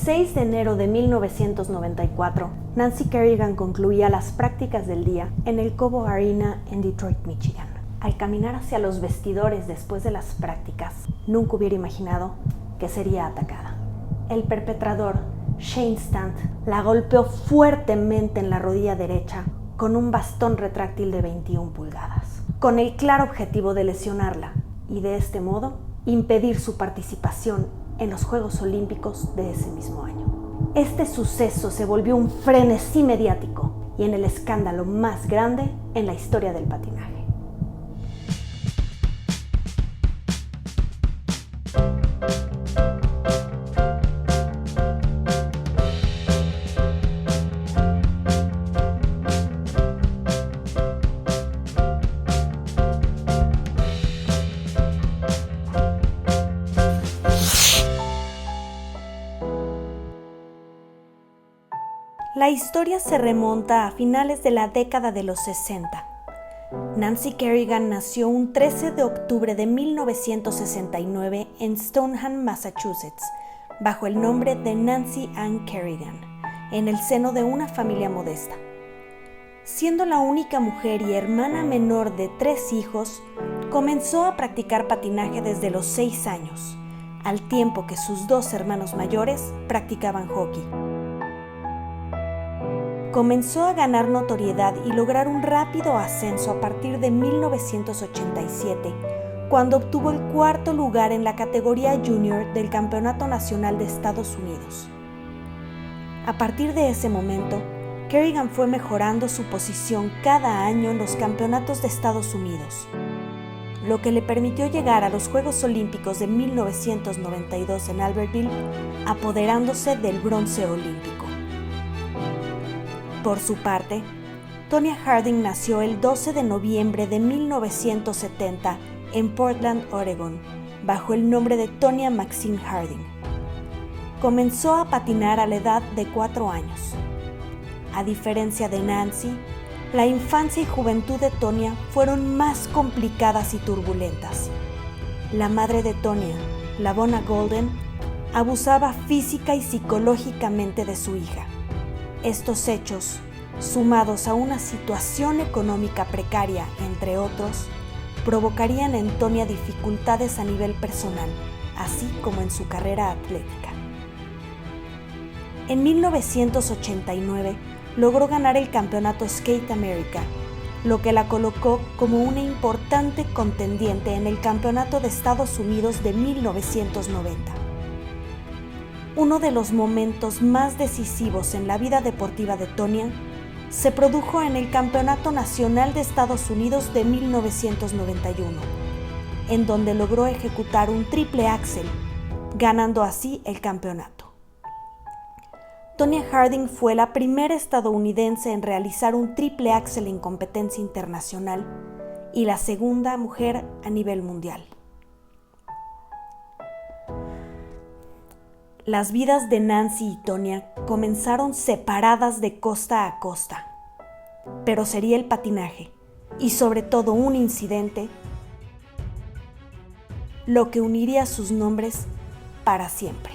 6 de enero de 1994, Nancy Kerrigan concluía las prácticas del día en el Cobo Arena en Detroit, Michigan. Al caminar hacia los vestidores después de las prácticas, nunca hubiera imaginado que sería atacada. El perpetrador, Shane Stant, la golpeó fuertemente en la rodilla derecha con un bastón retráctil de 21 pulgadas, con el claro objetivo de lesionarla y de este modo impedir su participación en los Juegos Olímpicos de ese mismo año. Este suceso se volvió un frenesí mediático y en el escándalo más grande en la historia del patinaje. La historia se remonta a finales de la década de los 60. Nancy Kerrigan nació un 13 de octubre de 1969 en Stoneham, Massachusetts, bajo el nombre de Nancy Ann Kerrigan, en el seno de una familia modesta. Siendo la única mujer y hermana menor de 3 hijos, comenzó a practicar patinaje desde los 6 años, al tiempo que sus 2 hermanos mayores practicaban hockey. Comenzó a ganar notoriedad y lograr un rápido ascenso a partir de 1987, cuando obtuvo el 4º lugar en la categoría junior del Campeonato Nacional de Estados Unidos. A partir de ese momento, Kerrigan fue mejorando su posición cada año en los campeonatos de Estados Unidos, lo que le permitió llegar a los Juegos Olímpicos de 1992 en Albertville, apoderándose del bronce olímpico. Por su parte, Tonya Harding nació el 12 de noviembre de 1970 en Portland, Oregon, bajo el nombre de Tonya Maxine Harding. Comenzó a patinar a la edad de 4 años. A diferencia de Nancy, la infancia y juventud de Tonya fueron más complicadas y turbulentas. La madre de Tonya, Lavona Golden, abusaba física y psicológicamente de su hija. Estos hechos, sumados a una situación económica precaria, entre otros, provocarían en Tonya dificultades a nivel personal, así como en su carrera atlética. En 1989 logró ganar el campeonato Skate America, lo que la colocó como una importante contendiente en el Campeonato de Estados Unidos de 1990. Uno de los momentos más decisivos en la vida deportiva de Tonya se produjo en el Campeonato Nacional de Estados Unidos de 1991, en donde logró ejecutar un triple axel, ganando así el campeonato. Tonya Harding fue la primera estadounidense en realizar un triple axel en competencia internacional y la segunda mujer a nivel mundial. Las vidas de Nancy y Tonya comenzaron separadas de costa a costa, pero sería el patinaje, y sobre todo un incidente, lo que uniría sus nombres para siempre.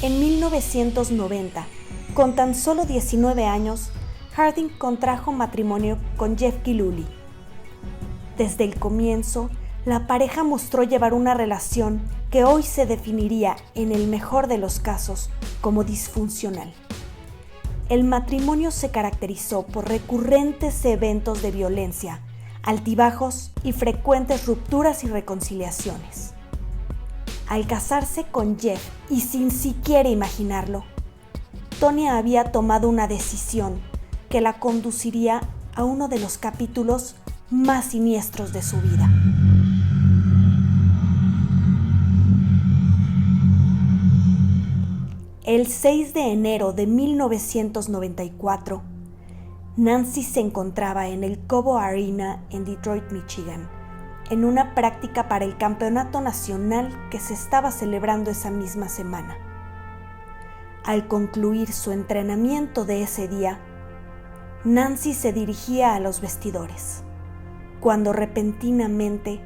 En 1990, con tan solo 19 años, Harding contrajo matrimonio con Jeff Gillooly. Desde el comienzo, la pareja mostró llevar una relación que hoy se definiría, en el mejor de los casos, como disfuncional. El matrimonio se caracterizó por recurrentes eventos de violencia, altibajos y frecuentes rupturas y reconciliaciones. Al casarse con Jeff, y sin siquiera imaginarlo, Tonya había tomado una decisión que la conduciría a uno de los capítulos más siniestros de su vida. El 6 de enero de 1994, Nancy se encontraba en el Cobo Arena en Detroit, Michigan, en una práctica para el campeonato nacional que se estaba celebrando esa misma semana. Al concluir su entrenamiento de ese día, Nancy se dirigía a los vestidores, cuando repentinamente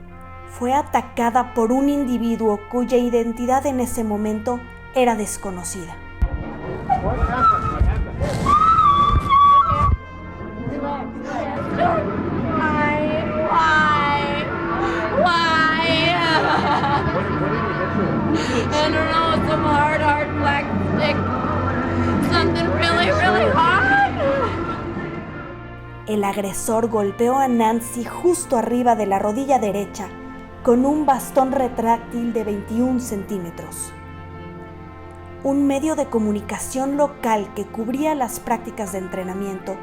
fue atacada por un individuo cuya identidad en ese momento era desconocida. I don't know, some hard black stick. Something really hard. El agresor golpeó a Nancy justo arriba de la rodilla derecha con un bastón retráctil de 21 centímetros. Un medio de comunicación local que cubría las prácticas de entrenamiento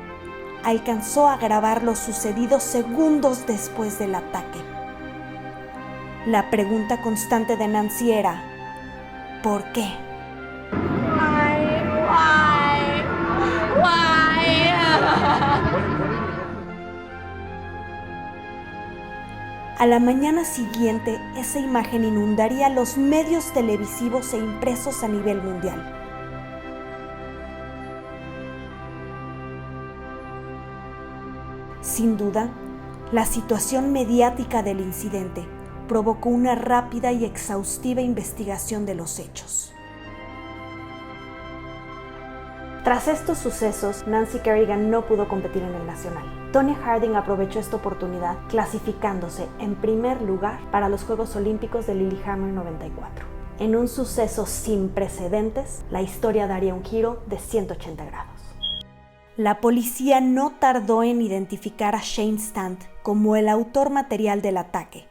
alcanzó a grabar lo sucedido segundos después del ataque. La pregunta constante de Nancy era: ¿por qué? Why? A la mañana siguiente, esa imagen inundaría los medios televisivos e impresos a nivel mundial. Sin duda, la situación mediática del incidente provocó una rápida y exhaustiva investigación de los hechos. Tras estos sucesos, Nancy Kerrigan no pudo competir en el nacional. Tonya Harding aprovechó esta oportunidad clasificándose en primer lugar para los Juegos Olímpicos de Lillehammer 94. En un suceso sin precedentes, la historia daría un giro de 180 grados. La policía no tardó en identificar a Shane Stant como el autor material del ataque.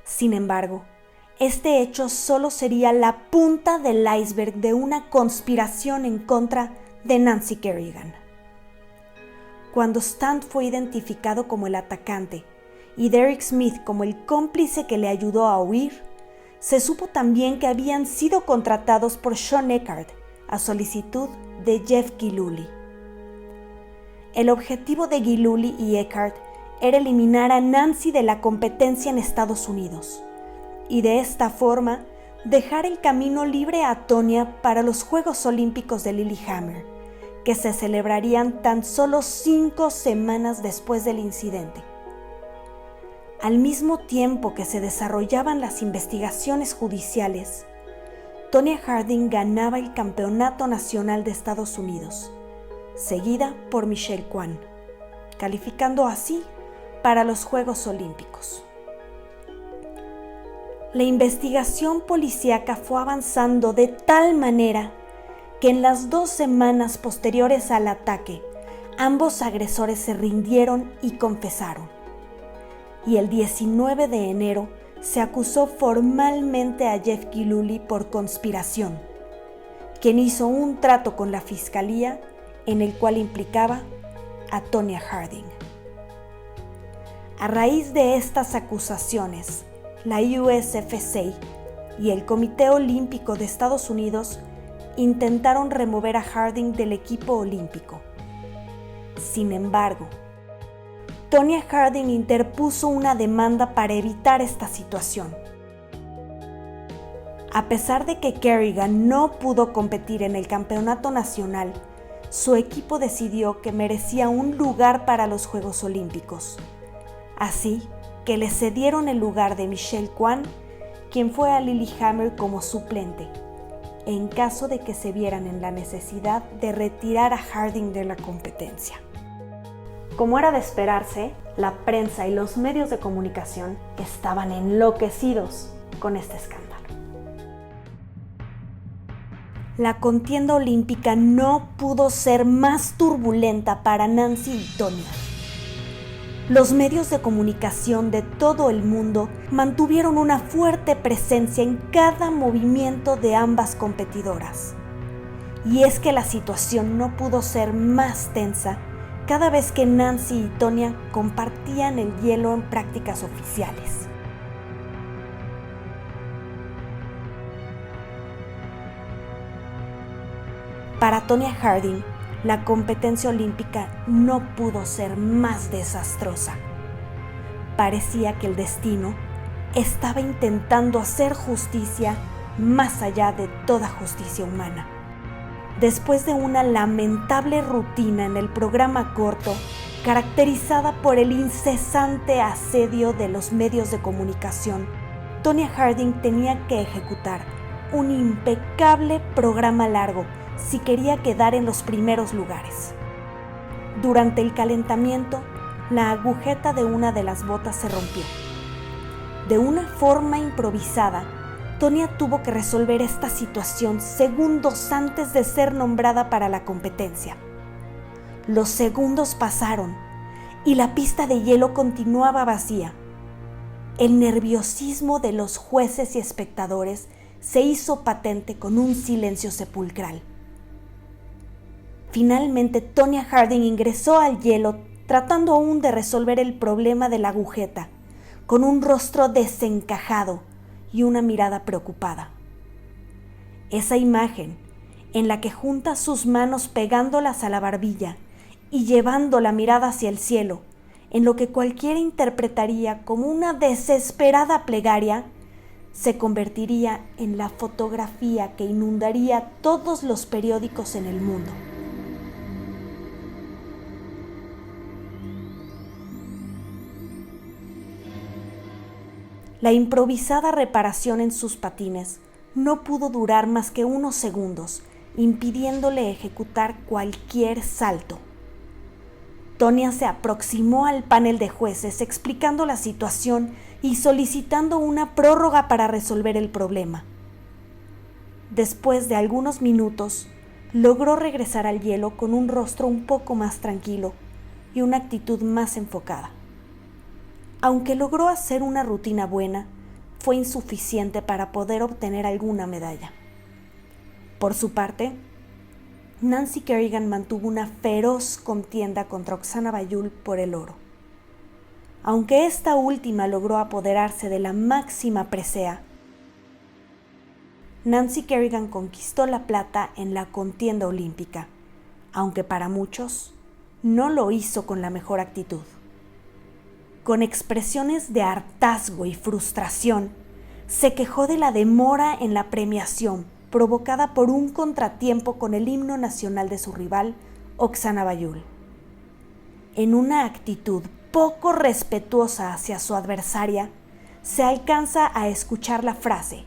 Sin embargo, este hecho solo sería la punta del iceberg de una conspiración en contra de Nancy Kerrigan. Cuando Stant fue identificado como el atacante y Derek Smith como el cómplice que le ayudó a huir, se supo también que habían sido contratados por Sean Eckhart a solicitud de Jeff Gillooly. El objetivo de Gillooly y Eckhart era eliminar a Nancy de la competencia en Estados Unidos y de esta forma dejar el camino libre a Tonya para los Juegos Olímpicos de Lillehammer, que se celebrarían tan solo 5 semanas después del incidente. Al mismo tiempo que se desarrollaban las investigaciones judiciales, Tonya Harding ganaba el Campeonato Nacional de Estados Unidos, seguida por Michelle Kwan, calificando así para los Juegos Olímpicos. La investigación policíaca fue avanzando de tal manera que en las 2 semanas posteriores al ataque, ambos agresores se rindieron y confesaron. Y el 19 de enero se acusó formalmente a Jeff Gillooly por conspiración, quien hizo un trato con la fiscalía en el cual implicaba a Tonya Harding. A raíz de estas acusaciones, la USFSA y el Comité Olímpico de Estados Unidos intentaron remover a Harding del equipo olímpico. Sin embargo, Tonya Harding interpuso una demanda para evitar esta situación. A pesar de que Kerrigan no pudo competir en el campeonato nacional, su equipo decidió que merecía un lugar para los Juegos Olímpicos. Así que le cedieron el lugar de Michelle Kwan, quien fue a Lillehammer como suplente, en caso de que se vieran en la necesidad de retirar a Harding de la competencia. Como era de esperarse, la prensa y los medios de comunicación estaban enloquecidos con este escándalo. La contienda olímpica no pudo ser más turbulenta para Nancy y Tonya. Los medios de comunicación de todo el mundo mantuvieron una fuerte presencia en cada movimiento de ambas competidoras. Y es que la situación no pudo ser más tensa cada vez que Nancy y Tonya compartían el hielo en prácticas oficiales. Para Tonya Harding, la competencia olímpica no pudo ser más desastrosa. Parecía que el destino estaba intentando hacer justicia más allá de toda justicia humana. Después de una lamentable rutina en el programa corto caracterizada por el incesante asedio de los medios de comunicación, Tonya Harding tenía que ejecutar un impecable programa largo si quería quedar en los primeros lugares. Durante el calentamiento, la agujeta de una de las botas se rompió. De una forma improvisada, Tonya tuvo que resolver esta situación segundos antes de ser nombrada para la competencia. Los segundos pasaron y la pista de hielo continuaba vacía. El nerviosismo de los jueces y espectadores se hizo patente con un silencio sepulcral. Finalmente, Tonya Harding ingresó al hielo tratando aún de resolver el problema de la agujeta, con un rostro desencajado y una mirada preocupada. Esa imagen, en la que junta sus manos pegándolas a la barbilla y llevando la mirada hacia el cielo, en lo que cualquiera interpretaría como una desesperada plegaria, se convertiría en la fotografía que inundaría todos los periódicos en el mundo. La improvisada reparación en sus patines no pudo durar más que unos segundos, impidiéndole ejecutar cualquier salto. Tonya se aproximó al panel de jueces explicando la situación y solicitando una prórroga para resolver el problema. Después de algunos minutos, logró regresar al hielo con un rostro un poco más tranquilo y una actitud más enfocada. Aunque logró hacer una rutina buena, fue insuficiente para poder obtener alguna medalla. Por su parte, Nancy Kerrigan mantuvo una feroz contienda contra Oksana Baiul por el oro. Aunque esta última logró apoderarse de la máxima presea, Nancy Kerrigan conquistó la plata en la contienda olímpica, aunque para muchos no lo hizo con la mejor actitud. Con expresiones de hartazgo y frustración, se quejó de la demora en la premiación provocada por un contratiempo con el himno nacional de su rival, Oksana Baiul. En una actitud poco respetuosa hacia su adversaria, se alcanza a escuchar la frase: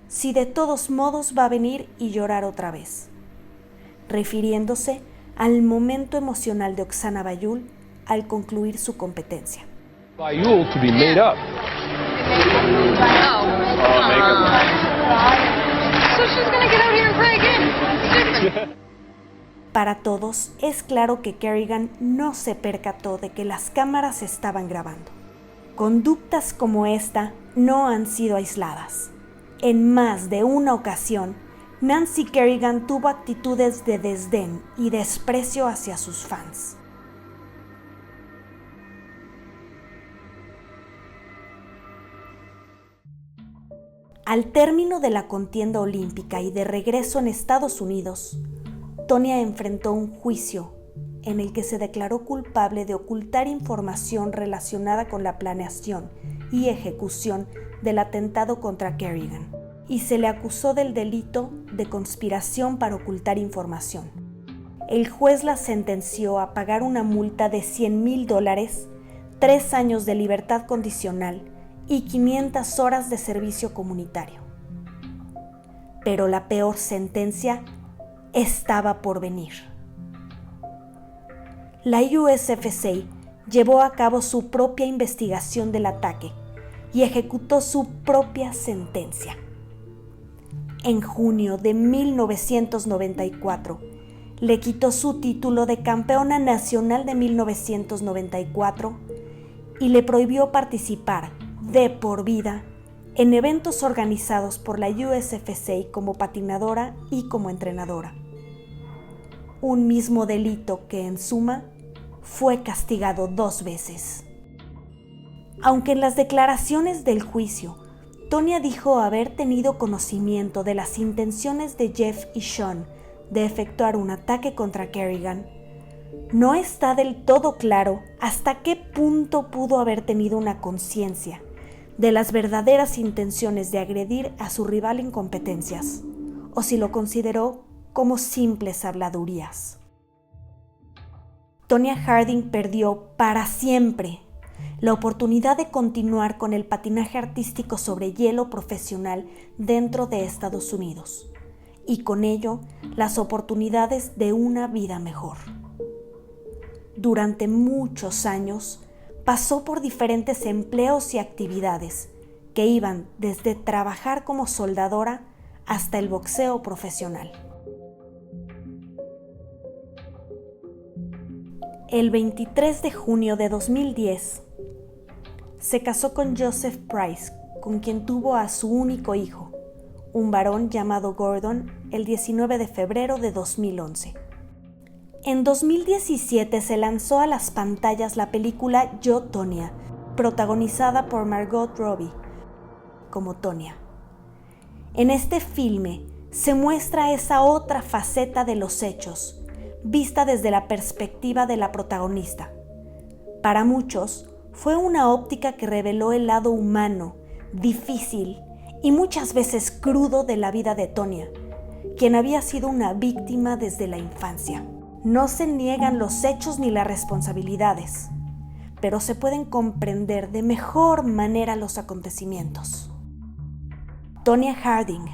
"Si de todos modos va a venir y llorar otra vez", refiriéndose al momento emocional de Oksana Baiul al concluir su competencia. Baiul to be made up. So she's gonna get out here and cry again. Para todos es claro que Kerrigan no se percató de que las cámaras estaban grabando. Conductas como esta no han sido aisladas. En más de una ocasión, Nancy Kerrigan tuvo actitudes de desdén y desprecio hacia sus fans. Al término de la contienda olímpica y de regreso en Estados Unidos, Tonya enfrentó un juicio en el que se declaró culpable de ocultar información relacionada con la planeación y ejecución del atentado contra Kerrigan, y se le acusó del delito de conspiración para ocultar información. El juez la sentenció a pagar una multa de $100,000, 3 años de libertad condicional y 500 horas de servicio comunitario. Pero la peor sentencia estaba por venir. La USFSA llevó a cabo su propia investigación del ataque y ejecutó su propia sentencia. En junio de 1994, le quitó su título de campeona nacional de 1994 y le prohibió participar de por vida en eventos organizados por la USFSA como patinadora y como entrenadora. Un mismo delito que, en suma, fue castigado 2 veces. Aunque en las declaraciones del juicio, Tonya dijo haber tenido conocimiento de las intenciones de Jeff y Sean de efectuar un ataque contra Kerrigan, no está del todo claro hasta qué punto pudo haber tenido una conciencia de las verdaderas intenciones de agredir a su rival en competencias, o si lo consideró como simples habladurías. Tonya Harding perdió para siempre la oportunidad de continuar con el patinaje artístico sobre hielo profesional dentro de Estados Unidos y con ello las oportunidades de una vida mejor. Durante muchos años pasó por diferentes empleos y actividades que iban desde trabajar como soldadora hasta el boxeo profesional. El 23 de junio de 2010, se casó con Joseph Price, con quien tuvo a su único hijo, un varón llamado Gordon, el 19 de febrero de 2011. En 2017 se lanzó a las pantallas la película Yo, Tonya, protagonizada por Margot Robbie como Tonya. En este filme se muestra esa otra faceta de los hechos, vista desde la perspectiva de la protagonista. Para muchos, fue una óptica que reveló el lado humano, difícil y muchas veces crudo de la vida de Tonya, quien había sido una víctima desde la infancia. No se niegan los hechos ni las responsabilidades, pero se pueden comprender de mejor manera los acontecimientos. Tonya Harding,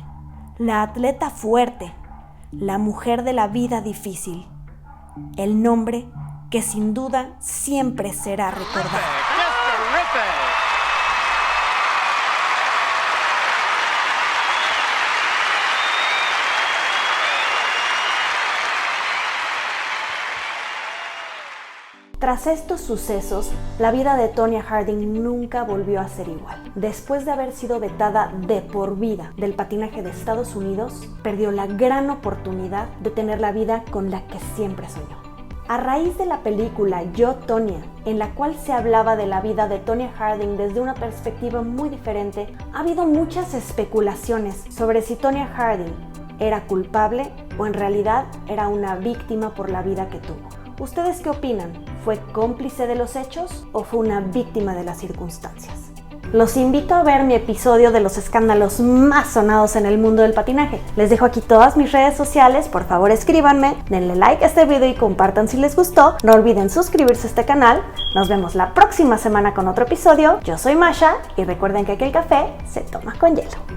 la atleta fuerte, la mujer de la vida difícil, el nombre que sin duda siempre será recordado. Tras estos sucesos, la vida de Tonya Harding nunca volvió a ser igual. Después de haber sido vetada de por vida del patinaje de Estados Unidos, perdió la gran oportunidad de tener la vida con la que siempre soñó. A raíz de la película Yo, Tonya, en la cual se hablaba de la vida de Tonya Harding desde una perspectiva muy diferente, ha habido muchas especulaciones sobre si Tonya Harding era culpable o en realidad era una víctima por la vida que tuvo. ¿Ustedes qué opinan? ¿Fue cómplice de los hechos o fue una víctima de las circunstancias? Los invito a ver mi episodio de los escándalos más sonados en el mundo del patinaje. Les dejo aquí todas mis redes sociales, por favor escríbanme, denle like a este video y compartan si les gustó. No olviden suscribirse a este canal. Nos vemos la próxima semana con otro episodio. Yo soy Masha y recuerden que aquí el café se toma con hielo.